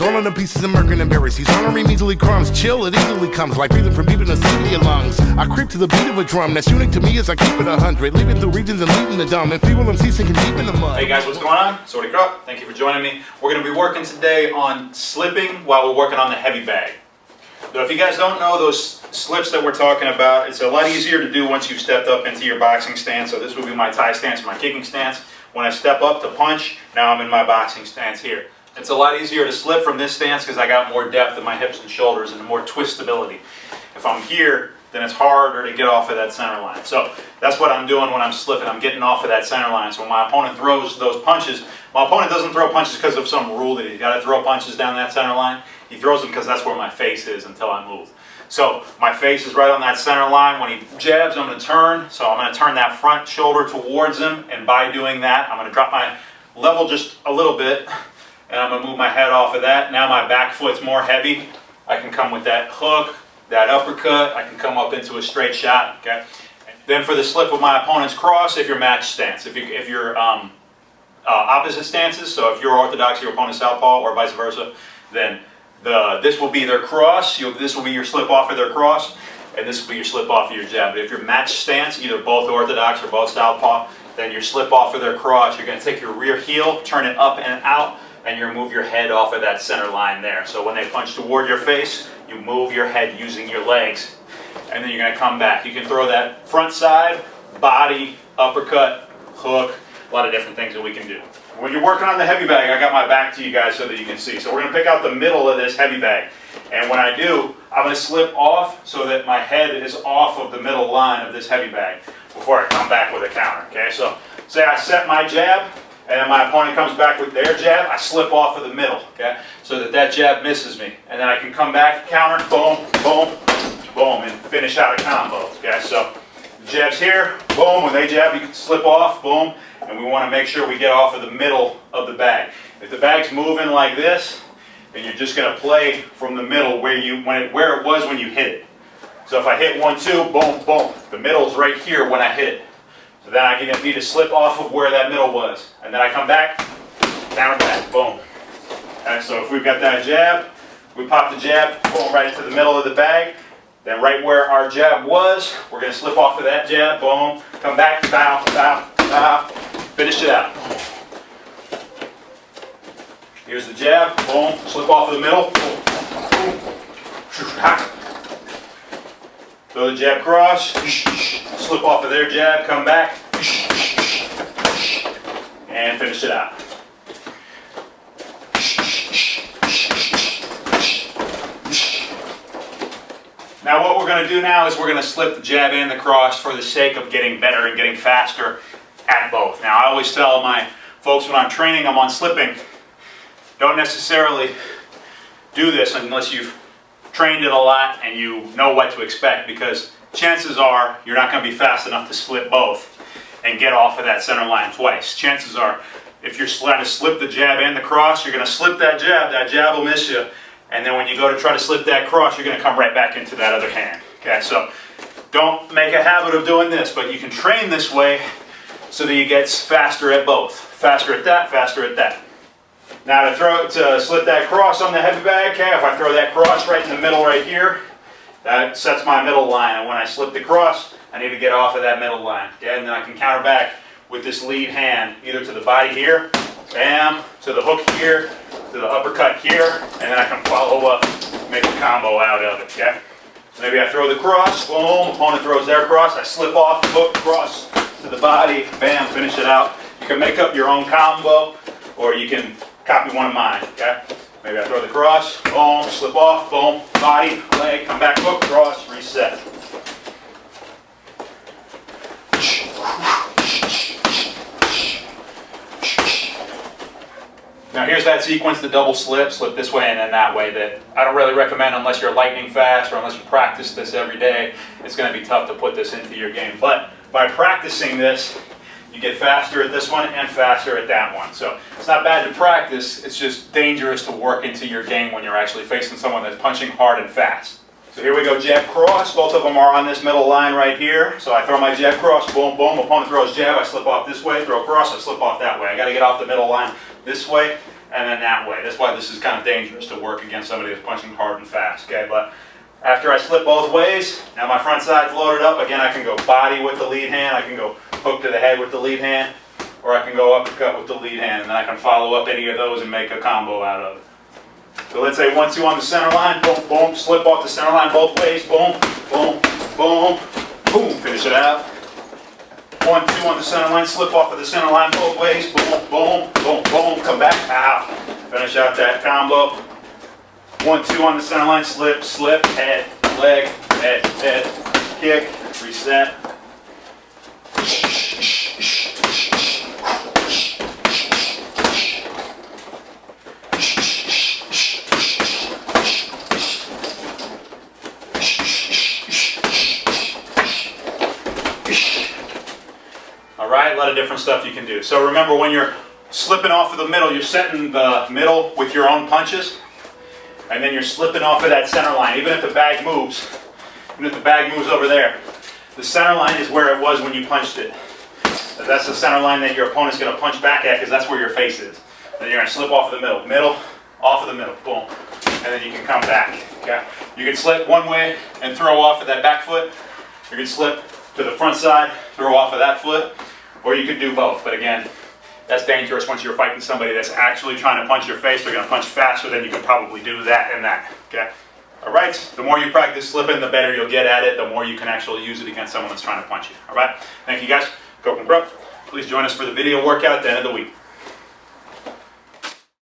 All in the pieces of merkin and berries. He's honoring measly crumbs. Chill, it easily comes like breathing from deep in the sea of your lungs. I creep to the beat of a drum that's unique to me as I keep it 100. Leaving through regions and leaving the dumb. And feeble MCs sinking deep in the mud. Hey guys, what's going on? Sorry Krop. Thank you for joining me. We're going to be working today on slipping while we're working on the heavy bag. Now, if you guys don't know those slips that we're talking about, it's a lot easier to do once you've stepped up into your boxing stance. So this would be my Thai stance, my kicking stance. When I step up to punch, now I'm in my boxing stance here. It's a lot easier to slip from this stance because I got more depth in my hips and shoulders and more twistability. If I'm here, then it's harder to get off of that center line. So that's what I'm doing when I'm slipping. I'm getting off of that center line. So when my opponent throws those punches, my opponent doesn't throw punches because of some rule that he's got to throw punches down that center line. He throws them because that's where my face is until I move. So my face is right on that center line. When he jabs, I'm going to turn. So I'm going to turn that front shoulder towards him. And by doing that, I'm going to drop my level just a little bit. And I'm going to move my head off of that. Now my back foot's more heavy. I can come with that hook, that uppercut. I can come up into a straight shot. Okay. Then for the slip of my opponent's cross, if you're match stance, if you're opposite stances, so if you're orthodox, your opponent's southpaw, or vice versa, then this will be their cross. This will be your slip off of their cross, and this will be your slip off of your jab. But if you're match stance, either both orthodox or both southpaw, then your slip off of their cross, you're going to take your rear heel, turn it up and out, and you move your head off of that center line there. So when they punch toward your face, you move your head using your legs. And then you're going to come back. You can throw that front side, body, uppercut, hook, a lot of different things that we can do. When you're working on the heavy bag, I got my back to you guys so that you can see. So we're going to pick out the middle of this heavy bag. And when I do, I'm going to slip off so that my head is off of the middle line of this heavy bag before I come back with a counter. Okay, so say I set my jab, and then my opponent comes back with their jab, I slip off of the middle, okay? So that jab misses me. And then I can come back, counter, boom, boom, boom, and finish out a combo, okay? So jab's here, boom, when they jab, you can slip off, boom, and we want to make sure we get off of the middle of the bag. If the bag's moving like this, then you're just going to play from the middle where it was when you hit it. So if I hit 1, 2, boom, boom, the middle's right here when I hit it. So then I need to slip off of where that middle was. And then I come back, counter back, boom. And so if we've got that jab, we pop the jab, boom, right into the middle of the bag. Then right where our jab was, we're going to slip off of that jab, boom, come back, bow, bow, bow, finish it out. Here's the jab, boom, slip off of the middle, boom, boom. Throw the jab cross, slip off of their jab, come back, and finish it out. Now what we're going to do now is we're going to slip the jab and the cross for the sake of getting better and getting faster at both. Now I always tell my folks when I'm training them on slipping, don't necessarily do this unless you've trained it a lot and you know what to expect, because chances are you're not going to be fast enough to slip both and get off of that center line twice. Chances are if you're trying to slip the jab and the cross, you're going to slip that jab will miss you, and then when you go to try to slip that cross, you're going to come right back into that other hand. Okay, so don't make a habit of doing this, but you can train this way so that you get faster at both. Faster at that, faster at that. Now to slip that cross on the heavy bag, okay, if I throw that cross right in the middle right here, that sets my middle line. And when I slip the cross, I need to get off of that middle line. Okay, and then I can counter back with this lead hand, either to the body here, bam, to the hook here, to the uppercut here, and then I can follow up, make a combo out of it, okay? So maybe I throw the cross, boom, opponent throws their cross, I slip off, hook, cross to the body, bam, finish it out. You can make up your own combo, or you can copy one of mine, okay? Maybe I throw the cross, boom, slip off, boom, body, leg, come back, hook, cross, reset. Now here's that sequence, the double slip this way and then that way, that I don't really recommend unless you're lightning fast or unless you practice this every day. It's going to be tough to put this into your game. But by practicing this, you get faster at this one and faster at that one. So it's not bad to practice, it's just dangerous to work into your game when you're actually facing someone that's punching hard and fast. So here we go, jab cross. Both of them are on this middle line right here. So I throw my jab cross, boom, boom. Opponent throws jab, I slip off this way, throw cross, I slip off that way. I got to get off the middle line this way, and then that way. That's why this is kind of dangerous to work against somebody that's punching hard and fast, okay? But after I slip both ways, now my front side's loaded up. Again, I can go body with the lead hand, I can go hook to the head with the lead hand, or I can go uppercut with the lead hand, and then I can follow up any of those and make a combo out of it. So let's say 1-2 on the center line, boom, boom, slip off the center line both ways, boom, boom, boom, boom, finish it out. 1-2 on the center line, slip off of the center line both ways, boom, boom, boom, boom, come back, pow. Finish out that combo. 1-2 on the center line, slip, slip, head, leg, head, head, kick, reset. Alright, a lot of different stuff you can do. So remember, when you're slipping off of the middle, you're setting the middle with your own punches, and then you're slipping off of that center line. Even if the bag moves, over there, the center line is where it was when you punched it. That's the center line that your opponent's going to punch back at, because that's where your face is. Then you're going to slip off of the middle, off of the middle, boom, and then you can come back. Okay? You can slip one way and throw off of that back foot. You can slip to the front side, throw off of that foot, or you could do both. But again, that's dangerous once you're fighting somebody that's actually trying to punch your face. They're going to punch faster than you can probably do that and that. Okay? Alright? The more you practice slipping, the better you'll get at it, the more you can actually use it against someone that's trying to punch you. Alright? Thank you guys. Go and Please join us for the video workout at the end of the week.